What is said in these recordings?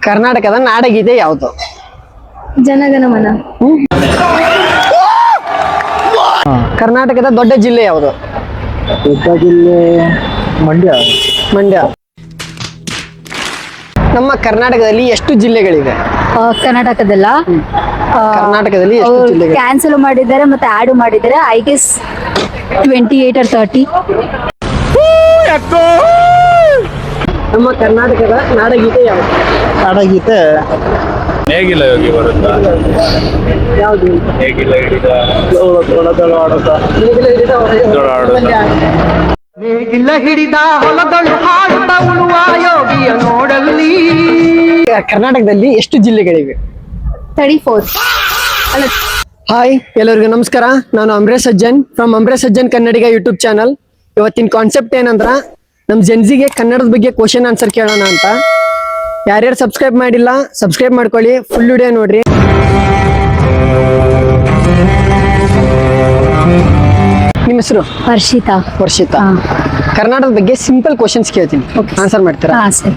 ಕರ್ನಾಟಕದ ನಾಡಗೀತೆ ಯಾವುದು? ಜನಗಣಮನ. ಕರ್ನಾಟಕದ ದೊಡ್ಡ ಜಿಲ್ಲೆ ಯಾವುದು? ದೊಡ್ಡ ಜಿಲ್ಲೆ ಮಂಡ್ಯ. ಮಂಡ್ಯ. ನಮ್ಮ ಕರ್ನಾಟಕದಲ್ಲಿ ಎಷ್ಟು ಜಿಲ್ಲೆಗಳಿವೆ? ಕರ್ನಾಟಕದಲ್ಲ ಕರ್ನಾಟಕದಲ್ಲಿ ಎಷ್ಟು ಜಿಲ್ಲೆಗಳು? ಕ್ಯಾನ್ಸಲ್ ಮಾಡಿದ್ದಾರೆ ಮತ್ತೆ ಆಡ್ ಮಾಡಿದ್ದಾರೆ. I guess 28 or 30. ನಮ್ಮ ಕರ್ನಾಟಕದ ನಾಡಗೀತೆ ಯಾವುದು? ನಾಡಗೀತೆ ಹೇಗಿಲ್ಲ ಯೋಗಿ ಬರುತ್ತಾ? ಯಾವುದು? ಹೇಗಿಲ್ಲ ಹಿಡಿದ ನೇಗಿಲ ಹಿಡಿದ ಹೊಲದಳು ಹಾಡುತ್ತ ಉಳುವ ಯೋಗಿಯ ನೋಡಲ್ಲಿ. ಕರ್ನಾಟಕದಲ್ಲಿ ಎಷ್ಟು ಜಿಲ್ಲೆಗಳಿವೆ? 34. ಹಾಯ್, ಎಲ್ಲರಿಗೂ ನಮಸ್ಕಾರ. ನಾನು Amaresh Sajjan from Amaresh Sajjan Kannadiga YouTube channel. ಇವತ್ತಿನ ಕಾನ್ಸೆಪ್ಟ್ ಏನಂದ್ರ, ನಮ್ಮ ಜೆನ್ಸಿಗೆ ಕನ್ನಡದ ಬಗ್ಗೆ ಕ್ವಶನ್ ಆನ್ಸರ್ ಕೇಳೋಣ ಅಂತ. ಯಾರ್ಯಾರು ಸಬ್ಸ್ಕ್ರೈಬ್ ಮಾಡಿಲ್ಲ ಸಬ್ಸ್ಕ್ರೈಬ್ ಮಾಡ್ಕೊಳ್ಳಿ, ಫುಲ್ ವಿಡಿಯೋ ನೋಡ್ರಿ. ನಿಮ್ಮ ಹೆಸರು? ಹರ್ಷಿತಾ. ವರ್ಷಿತಾ. ಕರ್ನಾಟಕದ ಬಗ್ಗೆ ಸಿಂಪಲ್ ಕ್ವಶನ್ಸ್ ಕೇಳ್ತೀನಿ, ಆನ್ಸರ್ ಮಾಡ್ತೀರಾ? ಸರಿ.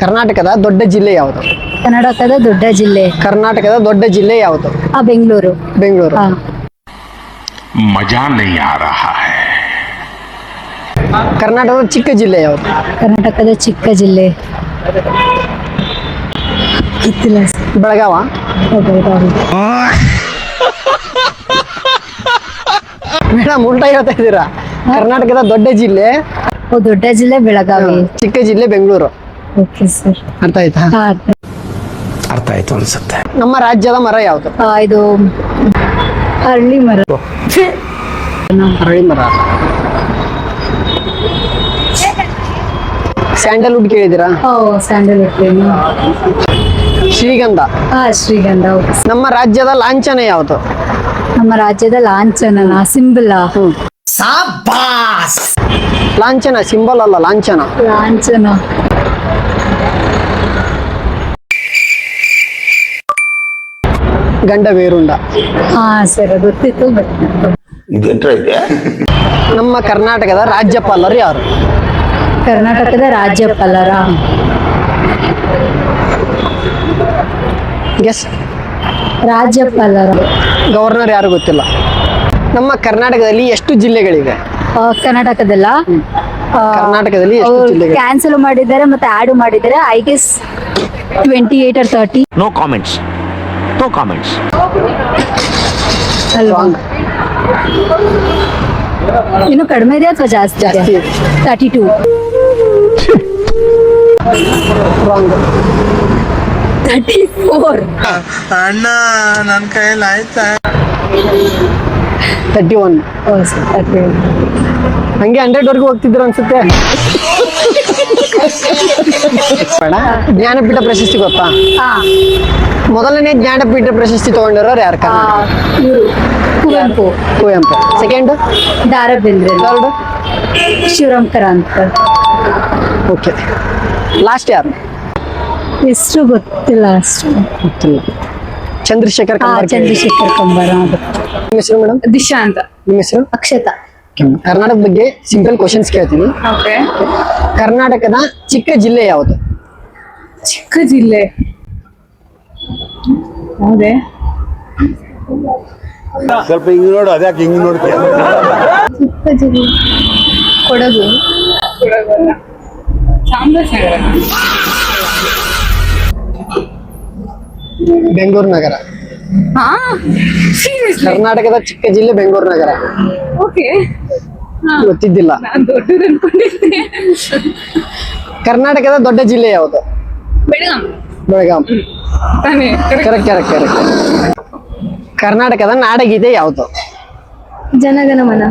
ಕರ್ನಾಟಕದ ದೊಡ್ಡ ಜಿಲ್ಲೆ ಯಾವುದು? ಕರ್ನಾಟಕದ ದೊಡ್ಡ ಜಿಲ್ಲೆ. ಕರ್ನಾಟಕದ ದೊಡ್ಡ ಜಿಲ್ಲೆ ಯಾವುದು? ಬೆಂಗಳೂರು. ಬೆಂಗಳೂರು. ಮಜಾ ನಹೀ ಆ ರಹಾ ಹೈ. ಕರ್ನಾಟಕದ ಚಿಕ್ಕ ಜಿಲ್ಲೆ ಯಾವುದು? ಕರ್ನಾಟಕದ ಚಿಕ್ಕ ಜಿಲ್ಲೆ ಗೊತ್ತಿಲ್ಲ ಸರ್. ಬೆಳಗಾವ. ಮೇಡಮ್ ಉಲ್ಟಾ ಹೇಳ್ತಾ ಇದ್ದೀರಾ. ಕರ್ನಾಟಕದ ದೊಡ್ಡ ಜಿಲ್ಲೆ ದೊಡ್ಡ ಜಿಲ್ಲೆ ಬೆಳಗಾವಿ, ಚಿಕ್ಕ ಜಿಲ್ಲೆ ಬೆಂಗಳೂರು. Okay sir. ಅರ್ಥ ಆಯ್ತಾ? ಅರ್ಥ ಆಯ್ತು ಅನ್ಸುತ್ತೆ. ನಮ್ಮ ರಾಜ್ಯದ ಮರ ಯಾವುದು? ಇದು ಅರಳಿ ಮರ. ಅರಳಿ ಮರ. ಸ್ಯಾಂಡಲ್ವುಡ್ ಕೇಳಿದಿರಾ? ಸ್ಯಾಂಡಲ್ವುಡ್. ಶ್ರೀಗಂಧ. ಶ್ರೀಗಂಧ. ನಮ್ಮ ರಾಜ್ಯದ ಲಾಂಛನ ಯಾವುದು? ನಮ್ಮ ರಾಜ್ಯದ ಲಾಂಛನ ಸಿಂಬಲ್. ಲಾಂಛನ ಸಿಂಬಲ್ ಅಲ್ಲ, ಲಾಂಛನ. ಲಾಂಛನ ಗಂಡ ಬೇರುಂಡ. ಸರ್ ಗೊತ್ತಿತ್ತು ಬಟ್ ನಮ್ಮ ಕರ್ನಾಟಕದ ರಾಜ್ಯಪಾಲರು ಯಾರು? ಕರ್ನಾಟಕದ ರಾಜ್ಯಪಾಲರ ಗೆಸ್. ರಾಜ್ಯಪಾಲರ ಗವರ್ನರ್ ಯಾರು ಗೊತ್ತಿಲ್ಲ. ನಮ್ಮ ಕರ್ನಾಟಕದಲ್ಲಿ ಎಷ್ಟು ಜಿಲ್ಲೆಗಳಿವೆ? ಕರ್ನಾಟಕದಲ್ಲ ಕರ್ನಾಟಕದಲ್ಲಿ ಎಷ್ಟು ಜಿಲ್ಲೆಗಳು? ಕ್ಯಾನ್ಸಲ್ ಮಾಡಿದ್ದಾರೆ ಮತ್ತೆ ಆಡ್ ಮಾಡಿದ್ದಾರೆ. I guess 28 or 30. No comments, no comments. ಅಲ್ವಾ? ಇನ್ನು ಕಡಿಮೆ ಇದೆ ಅಥವಾ ಜಾಸ್ತಿ ಇದೆ? ಜಾಸ್ತಿ ಇದೆ. 32. ರಾಂಗ್. 34. ಅಣ್ಣ ನನ್ನ ಕೈಯಲ್ಲಿ ಆಯ್ತಾ? 31. ಹಂಗೆ 100 ವರೆಗೂ ಹೋಗ್ತಿದ್ರು ಅನ್ಸುತ್ತೆ. ಬೇಡ. ಜ್ಞಾನಪೀಠ ಪ್ರಶಸ್ತಿ ಗೊತ್ತಾ? ಮೊದಲನೇ ಜ್ಞಾನಪೀಠ ಪ್ರಶಸ್ತಿ ತಗೊಂಡಿರೋರು ಯಾರು? Kuvempu. Kuvempu. Second Da Ra Bendre. Third Shivaram Karanth. Okay. Last ಯಾರು? ಹೆಸರು ಗೊತ್ತಿಲ್ಲ ಅಷ್ಟು. ಗೊತ್ತಿಲ್ಲ. ಚಂದ್ರಶೇಖರ್ ಕಂಬಾರ. ಚಂದ್ರಶೇಖರ್ ಕಂಬಾರ. ನಿಮ್ಮ ಹೆಸರು ಮೇಡಮ್? ದಿಶಾ ಅಂತ. ನಿಮ್ಮ ಹೆಸರು? ಅಕ್ಷತಾ. ಕರ್ನಾಟಕದ ಬಗ್ಗೆ ಸಿಂಪಲ್ ಕ್ವಶನ್ಸ್ ಕೇಳ್ತೀನಿ. ಕರ್ನಾಟಕದ ಚಿಕ್ಕ ಜಿಲ್ಲೆ ಯಾವುದು? ಚಿಕ್ಕ ಜಿಲ್ಲೆ ಹೌದೇ? ಸ್ವಲ್ಪ ಹಿಂಗ್ ನೋಡು, ಅದ್ಯಾಕೆ ಹಿಂಗ್ ನೋಡ್ತೀಯ? ಚಿಕ್ಕ ಜಿಲ್ಲೆ ಕೊಡಗು. ಚಾಮರಾಜನಗರ. ಬೆಂಗಳೂರು ನಗರ. ಕರ್ನಾಟಕದ ಚಿಕ್ಕ ಜಿಲ್ಲೆ ಬೆಂಗಳೂರು ನಗರ. ಗೊತ್ತಿದ್ದಿಲ್ಲ. ಕರ್ನಾಟಕದ ದೊಡ್ಡ ಜಿಲ್ಲೆ ಯಾವುದು? ಬೆಳಗಾಂ. ಕರೆಕ್ಟ್. ಕರ್ನಾಟಕದ ನಾಡಗೀತೆ ಯಾವುದು? ಜನಗಣಮನ.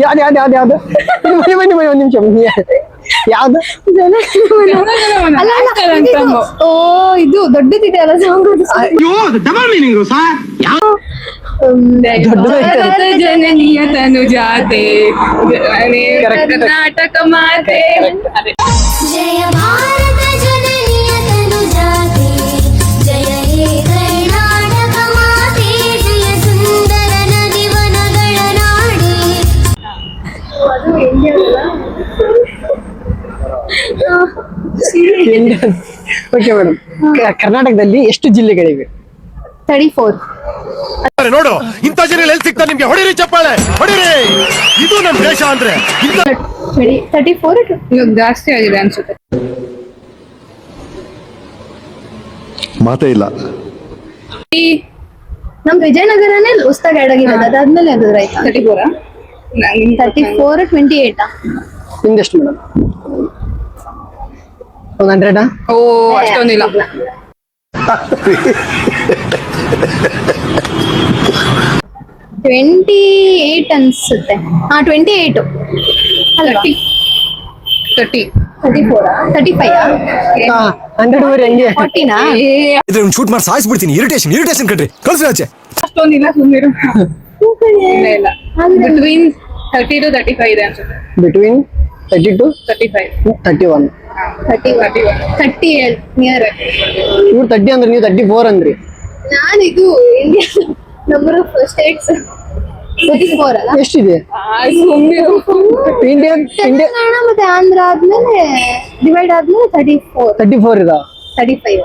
ಯಾವ್ದು? ಬನ್ನಿ ಒಂದ್ ನಿಮಿಷ. ಯಾವ್ದು? ಓ ಇದು ದೊಡ್ಡದಿದೆ ಅಲ್ಲ ಸಾಂಗ್. ಜನನೀಯ ತನು ಜಾತೆ ಕರ್ನಾಟಕ ಮಾತೆ. ಜಯ ಭಾರತ ಜನನೀಯ ತನು ಜಾತೆ, ಜಯ ಹೇ ಕರ್ನಾಟಕ ಮಾತೆ, ಜಯ ಸುಂದರ ನದಿ ವನಗಳ ನಾಡಿ. ಅದು ಇಂಡಿಯನ್. ಓಕೆ ಮೇಡಮ್, ಕರ್ನಾಟಕದಲ್ಲಿ ಎಷ್ಟು ಜಿಲ್ಲೆಗಳಿವೆ? 34. ನೋಡು ಇಂಥ ಜನ ಎಲ್ಲಿ ಸಿಗ್ತಾ ನಿಮ್ಗೆ? ಹೊಡಿರಿ ಚಪ್ಪಾಳೆ ಹೊಡಿರಿ, ಇದು ನಮ್ ದೇಶ ಅಂದ್ರೆ. 34 ಇವಾಗ ಜಾಸ್ತಿ ಆಗಿದೆ ಅನ್ಸುತ್ತೆ. ಮಾತೇ ಇಲ್ಲ. ನಮ್ ವಿಜಯನಗರನೇ ಹೊಸ್ದಾಗಿ ಆಡ್ ಆಗಿರೋದು, ಅದಾದ್ಮೇಲೆ ಅದು ಆಯ್ತಾ? 34 34, 28. ನಿಮ್ದೆಷ್ಟು ಮೇಡಮ್? ಒಂದು 100? ಓ ಅಷ್ಟೊಂದಿಲ್ಲ. 28 ಅನ್ಸುತ್ತೆ. 28 ಅಲ್ವಾ? 30. 34, 35, 100 ಊರಿ ಹಂಗೆ. 40ನಾ? ಇದ್ರ ಶೂಟ್ ಮಾಡಿ ಸಾಯಿಸ್ಬಿಡ್ತೀನಿ. ಇರಿಟೇಷನ್ ಕಣ್ರಿ, ಕಳ್ಸಿ ಆಚೆ. ಅಷ್ಟೊಂದಿಲ್ಲ, ಸುಮ್ಮನೆ ಇಲ್ಲ ಇಲ್ಲ. ಬಿಟ್ವೀನ್ 30 to 35 ಇದೆ ಅನ್ಸುತ್ತೆ. Between 30 to 35. 31. 30 ನಿಯರ್. ಇವ್ರು 30 ಅಂದ್ರೆ ನೀವು 34 ಅಂದ್ರಿ. ನಾನು ಇದು ಇಂಡಿಯಾ ನಂಬರ್ ಆಫ್ ಸ್ಟೇಟ್ಸ್ 34 ಅಲ್ಲ? ಎಷ್ಟಿದೆ? ಇಂಡಿಯಾ ತೆಲಂಗಾಣ ಮತ್ತೆ ಆಂಧ್ರ ಆದ್ಮೇಲೆ ಡಿವೈಡ್ ಆದ್ಮೇಲೆ 34, 34 ಇದಾವ, 35.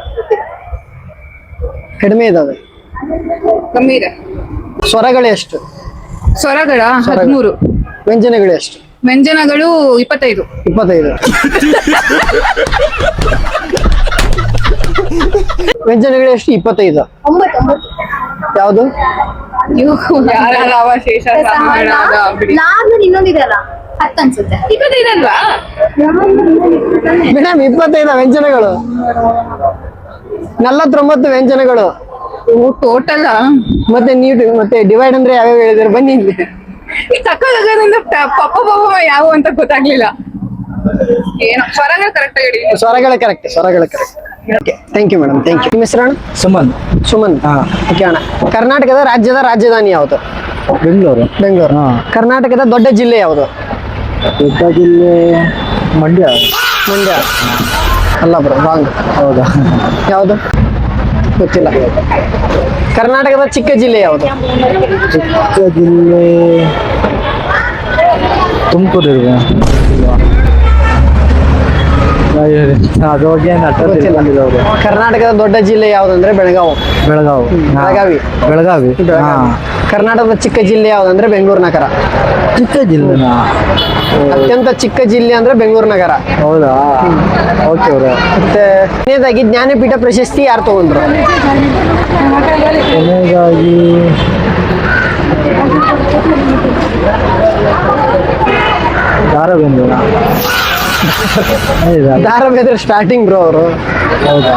ಕಡಿಮೆ ಇದಾವೆ. ಕಮ್ಮಿ ಇದೆ. ಸ್ವರಗಳು ಎಷ್ಟು? ಸ್ವರಗಳ 13. ವ್ಯಂಜನಗಳು ಎಷ್ಟು? ವ್ಯಂಜನಗಳು 25. 25. ವ್ಯಂಜನಗಳು ಎಷ್ಟು? 25. 9. ಯಾವುದು? ಯಾರ ಅವಶೇಷ ಸಮಾನಾದ ಬಿಡಿ. ನಾರ್ಮಲ್ ಇನ್ನೊಂದಿದೆ ಅಲ್ಲ, 10 ಅನ್ಸುತ್ತೆ. 25 ಅಲ್ವಾ? ಮೇಡಮ್ 25 ವ್ಯಂಜನಗಳು, 49 ವ್ಯಂಜನಗಳು. ಟೋಟಲ್ ಮತ್ತೆ ನೀವು ಮತ್ತೆ ಡಿವೈಡ್ ಅಂದ್ರೆ ಯಾವ್ಯಾವ ಹೇಳಿದ್ರೆ ಬನ್ನಿ ಇಲ್ಲಿ. ಈ ತಕ್ಕಾಗದಿಂದ ಪಪ್ಪ ಯಾವ ಅಂತ ಗೊತ್ತಾಗ್ಲಿಲ್ಲ. ಏನೋ ಸ್ವರಗಳು ಕರೆಕ್ಟ್ ಆಗಿ ಹೇಳಿ. ಸ್ವರಗಳ correct. Thank you madam, thank you. ನಿಮ್ಮ ಹೆಸರು ಅಣ್ಣ? ಸುಮನ್. ಸುಮನ್. ಓಕೆ ಅಣ್ಣ, ಕರ್ನಾಟಕದ ರಾಜ್ಯದ ರಾಜಧಾನಿ ಯಾವುದು? ಬೆಂಗಳೂರು. ಬೆಂಗಳೂರು. ಕರ್ನಾಟಕದ ದೊಡ್ಡ ಜಿಲ್ಲೆ ಯಾವುದು? ದೊಡ್ಡ ಜಿಲ್ಲೆ ಮಂಡ್ಯ. ಮಂಡ್ಯ ಅಲ್ಲ ಬ್ರೋ, ರಾಂಗ್. ಹೌದಾ? ಯಾವುದು ಗೊತ್ತಿಲ್ಲ. ಕರ್ನಾಟಕದ ಚಿಕ್ಕ ಜಿಲ್ಲೆ ಯಾವುದು? ಚಿಕ್ಕ ಜಿಲ್ಲೆ ತುಮಕೂರು ಇದೆ. ಅದ್ರೊಳಗೆ ಗೊತ್ತಿಲ್ಲ. ಕರ್ನಾಟಕದ ದೊಡ್ಡ ಜಿಲ್ಲೆ ಯಾವ್ದಂದ್ರೆ ಬೆಳಗಾವಿ. ಬೆಳಗಾವಿ. ಕರ್ನಾಟಕದ ಚಿಕ್ಕ ಜಿಲ್ಲೆ ಯಾವ್ದಂದ್ರೆ ಬೆಂಗಳೂರು ನಗರ. ಚಿಕ್ಕ ಜಿಲ್ಲೆನಾ? ಅತ್ಯಂತ ಚಿಕ್ಕ ಜಿಲ್ಲೆ ಅಂದ್ರೆ ಬೆಂಗಳೂರು ನಗರ. ಹೌದಾ? ಓಕೆ ಅವ್ರೆ. ಮತ್ತೆ ಕೊನೆಯದಾಗಿ ಜ್ಞಾನಪೀಠ ಪ್ರಶಸ್ತಿ ಯಾರು ತಗೊಂಡ್ರು? ಕೊನೆಯದಾಗಿ ಧಾರಾಬೇಂದ್ರ. ಧಾರಾಬೇಂದ್ರ ಸ್ಟಾರ್ಟಿಂಗ್ ಬ್ರೋ ಅವರು. ಹೌದಾ?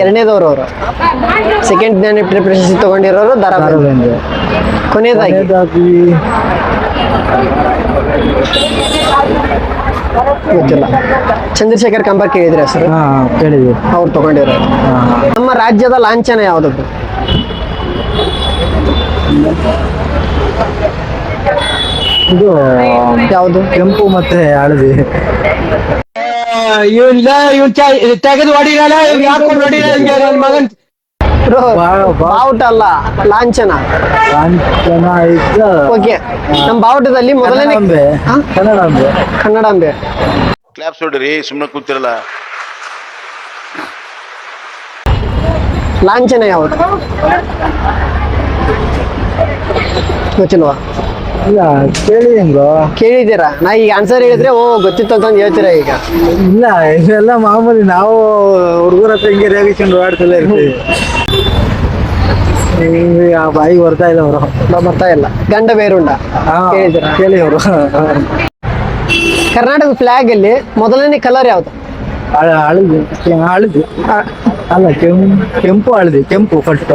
ಎರಡನೇದವ್ರು ಅವರು. ಸೆಕೆಂಡ್ ಜ್ಞಾನಪೀಠ ಪ್ರಶಸ್ತಿ ತಗೊಂಡಿರೋರು ಧಾರಾಬೇಂದ್ರ. ಕೊನೆಯದಾಗಿ ಗೊತ್ತಿಲ್ಲ. ಚಂದ್ರಶೇಖರ್ ಕಂಬಾರ್ ಕೇಳಿದ್ರೆ ಹೆಸರು? ಕೇಳಿದ್ವಿ. ಅವ್ರು ತಗೊಂಡಿರೋರು. ನಮ್ಮ ರಾಜ್ಯದ ಲಾಂಛನ ಯಾವ್ದದ್ದು? ಇದು ಯಾವುದು? ಕೆಂಪು ಮತ್ತೆ ಹಳದಿ. ತೆಗೆದು ಹೊಡಿರಲ್ಲ, ಹಾಕೊಂಡು ಹೊಡಿರಲ್ಲ ನನ್ನ ಮಗನ್. ಬಾವುಟ ಅಲ್ಲ, ಲಾಂಛನ. ಲಾಂಛನ ಇದ್ದು ಓಕೆ, ನಮ್ಮ ಬಾವುಟದಲ್ಲಿ ಮೊದಲನೇ ಕನ್ನಡಾಂಬೆ. ಕನ್ನಡಾಂಬೆ. ಕ್ಲಾಪ್ಸ್ ಹೊಡ್ರಿ, ಸುಮ್ಮನೆ ಕೂತಿರಲ್ಲ. ಲಾಂಛನ ಯಾವುದು ಗೊತ್ತಿಲ್ವಾ? ಇಲ್ಲ, ಕೇಳಿದಿಂಗೋ. ಕೇಳಿದ್ದೀರಾ? ನಾ ಈಗ ಆನ್ಸರ್ ಹೇಳಿದ್ರೆ ಓ ಗೊತ್ತಿತ್ತು ಅಂತ ಹೇಳ್ತೀರಾ ಈಗ? ಇಲ್ಲ, ಇದೆಲ್ಲ ಮಾಮೂಲಿ. ನಾವು ಹುಡುಗರ ಹತ್ರ ಹಿಂಗೆ ರೇಗಿಸ್ಕೊಂಡು ಓಡಾಡ್ತಲೇ ಇರ್ತೀವಿ. ಆ ಬಾಯಿಗೆ ಬರ್ತಾ ಇಲ್ಲ ಅವರು. ಬರ್ತಾ ಇಲ್ಲ. ಗಂಡ ಬೇರುಂಡ ಕೇಳಿದ್ದೀರಾ? ಕೇಳಿ ಅವರು. ಕರ್ನಾಟಕದ ಫ್ಲಾಗ್ ಅಲ್ಲಿ ಮೊದಲನೇ ಕಲರ್ ಯಾವ್ದು? ಹಳದಿ. ಹಳದಿ ಅಲ್ಲ, ಕೆಂಪು ಹಳದಿ. ಕೆಂಪು ಫಸ್ಟ್,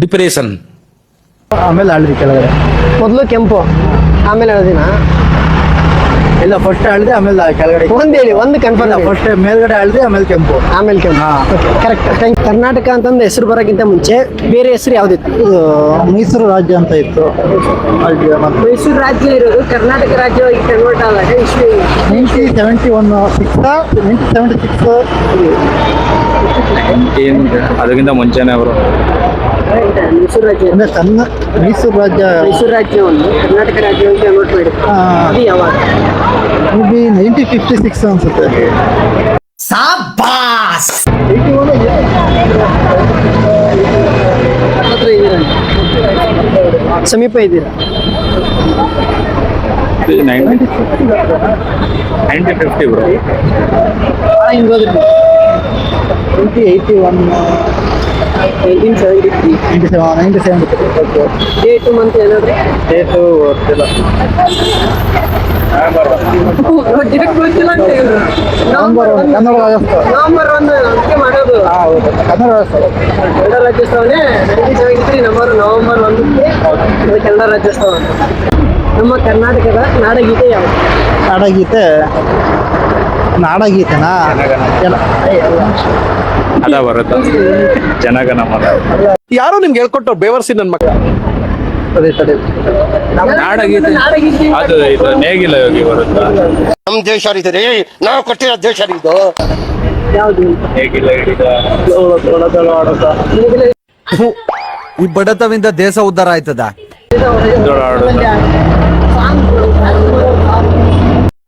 ಡಿಪ್ರೆಷನ್, ಆಮೇಲೆ ಹಳದಿ ಕೆಳಗಡೆ. ಮೊದಲು ಕೆಂಪು ಆಮೇಲೆ ಹಳದಿನ? ಇಲ್ಲ, ಫಸ್ಟ್ ಹಳದಿ ಆಮೇಲೆ ಕೆಳಗಡೆ. ಒಂದ್ ಹೇಳಿ, ಒಂದು ಕನ್ಫರ್ಮ್. ಫಸ್ಟ್ ಮೇಲ್ಗಡೆ ಹಳದಿ ಆಮೇಲೆ ಕೆಂಪು. ಆಮೇಲೆ ಕೆಂಪು. ಕರೆಕ್ಟ್. ಕರ್ನಾಟಕ ಅಂತಂದು ಹೆಸರು ಬರೋಕ್ಕಿಂತ ಮುಂಚೆ ಬೇರೆ ಹೆಸರು ಯಾವ್ದಿತ್ತು? ಮೈಸೂರು ರಾಜ್ಯ ಅಂತ ಇತ್ತು. ಮೈಸೂರು ರಾಜ್ಯ ಇರೋದು ಕರ್ನಾಟಕ ರಾಜ್ಯವಾಗಿ ಕನ್ವರ್ಟ್ ಆದಾಗ 1976 ಅದಕ್ಕಿಂತ ಮುಂಚೆನೆ ಅವರು ಮೈಸೂರು ರಾಜ್ಯ ಅಂದ್ರೆ ಮೈಸೂರು ರಾಜ್ಯ ಮೈಸೂರು ರಾಜ್ಯವನ್ನು ಕರ್ನಾಟಕ ರಾಜ್ಯವಾಗಿ ಕನ್ವರ್ಟ್ ಮಾಡಿದ್ರು ಅದು ಯಾವಾಗ? ಮೇ ಬಿ 1956 ಅನ್ಸುತ್ತೆ. ಹತ್ರ ಇದ್ದೀರಾ? ಸಮೀಪ ಇದ್ದೀರಾ? 1950 ಬ್ರೋ. ಭಾಳ ಹಿಂಗೋದ್ರಿ. 1981 1973 1973 ಡೇಟು ಮಂತ್ ಏನಾದ್ರೆ ಡೇಟು ಗೊತ್ತಿಲ್ಲ. ನವೆಂಬರ್ 1 ಕನ್ನಡ ರಾಜ್ಯೋತ್ಸವ. ನವೆಂಬರ್ 1 ಅದಕ್ಕೆ ಮಾಡೋದು. ಹೌದು, ಕನ್ನಡ ರಾಜ್ಯೋತ್ಸವ. ಕನ್ನಡ ರಾಜ್ಯೋತ್ಸವನೇ 1973 ನವೆಂಬರ್ 1ಕ್ಕೆ ಅದು ಕನ್ನಡ ರಾಜ್ಯೋತ್ಸವ ಅಂತ. ನಮ್ಮ ಕರ್ನಾಟಕದ ನಾಡಗೀತೆ ಯಾವುದು? ನಾಡಗೀತೆನಾ? ಅದ ಬರುತ್ತೆ ಜನಗಣ ಮನ. ಯಾರೋ ನಿಮ್ಗೆ ಹೇಳ್ಕೊಟ್ಟು ಬೇವರ್ಸಿ ನನ್ನ ಮಕ್ಕಳ ನಾಡಗೀತೆ ನಾಡಗೀತೆ ಅದು ಇದು ನೇಗಿಲ ಯೋಗಿ ಬರುತ್ತಾ? ನಮ್ ದೇಶ ರೀ ನಾವು ಕೊಟ್ಟಿರೋ ದೇಶ ರೀ ಇದು. ಯಾವುದು? ನೇಗಿಲ ಹಿಡಿದ ಈ ಬಡತವಿಂದ ದೇಶ ಉದ್ಧಾರ ಆಯ್ತದ.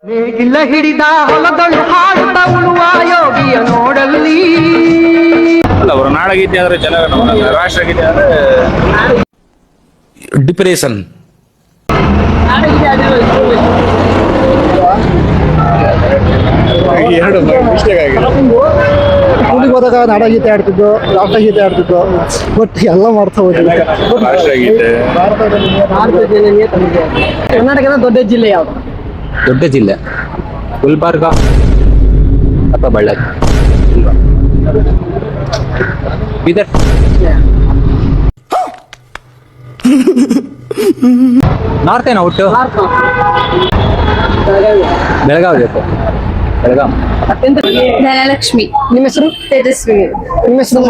ನೇಗಿಲ ಹಿಡಿದ ಹೊಲದಳು ಹಾಡುತ್ತ ಉಳುವ ಯೋಗಿಯ ನೋಡಲ್ಲಿ. ಅಲ್ಲ ಅವರು ನಾಡಗೀತೆ ಅಂದ್ರೆ ಜನಗಣ ಮನ, ರಾಷ್ಟ್ರಗೀತೆ ಅಂದ್ರೆ ಡಿಪ್ರೆಷನ್. ಎರಡು ಮಿಸ್ಟೇಕ್ ಆಗಿದೆ. ಸ್ಕೂಲಿಗೆ ಹೋದಾಗ ನಾಡಗೀತೆ ಆಡ್ತಿದ್ದು, ರಾಷ್ಟ್ರಗೀತೆ ಆಡ್ತಿದ್ದು, ಬಟ್ ಎಲ್ಲ ಮಾಡ್ತಾ ಹೋಗಿಲ್ಲ. ರಾಷ್ಟ್ರಗೀತೆ. ಭಾರತ ಜನನೀಯ ತಂದೆ. ಕರ್ನಾಟಕದ ದೊಡ್ಡ ಜಿಲ್ಲೆ ಯಾವುದು? ದೊಡ್ಡ ಜಿಲ್ಲೆ ಗುಲ್ಬರ್ಗ ಅಥವಾ ಬಳ್ಳಾರಿ? ಬೀದರ್. ನಾರ್ತ್ ಏನೋ ಒಟ್ಟು ಭಾರತ. ಬೆಳಗಾವಿ ಬೇಕು. ಬೆಳಗಾಂ. ಅತ್ಯಂತ ಧನಲಕ್ಷ್ಮಿ. ನಿಮ್ಮ ಹೆಸರು? ತೇಜಸ್ವಿನಿ. ನಿಮ್ಮ ಹೆಸರು?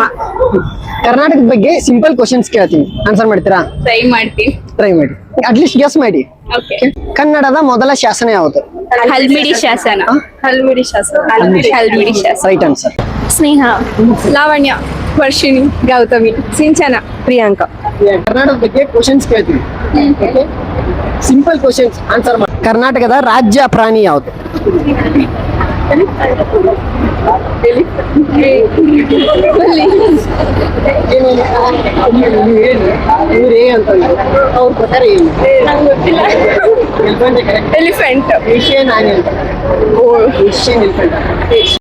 ಕರ್ನಾಟಕದ ಬಗ್ಗೆ ಸಿಂಪಲ್ ಕ್ವಶನ್ಸ್ ಕೇಳ್ತೀನಿ, ಆನ್ಸರ್ ಮಾಡ್ತೀರಾ? ಟ್ರೈ ಮಾಡ್ತೀನಿ. ಟ್ರೈ ಮಾಡಿ, ಅಟ್ಲೀಸ್ಟ್ ಗೆಸ್ ಮಾಡಿ. ಓಕೆ. ಕನ್ನಡದ ಮೊದಲ ಶಾಸನ ಯಾವುದು? ಹಲ್ಮಿಡಿ ಶಾಸನ. ಹಲ್ಮಿಡಿ ಶಾಸನ. ಹಲ್ಮಿಡಿ ಶಾಸನ. Right answer. ಸ್ನೇಹ. ಲಾವಣ್ಯ. ವರ್ಷಿಣಿ. ಗೌತಮಿ. ಸಿಂಚನ. ಪ್ರಿಯಾಂಕಾ. ಕರ್ನಾಟಕದ ಬಗ್ಗೆ ಕ್ವಶನ್ಸ್ ಕೇಳ್ತೀನಿ, ಸಿಂಪಲ್ ಕ್ವಶನ್ಸ್ ಆನ್ಸರ್ ಮಾಡಿ. ಕರ್ನಾಟಕದ ರಾಜ್ಯ ಪ್ರಾಣಿ ಯಾವುದು? ಇವ್ರೇ ಅಂತ ಅವ್ರ ಪ್ರಕಾರ ಏನು? Elephant. Asian animal. Asian elephant.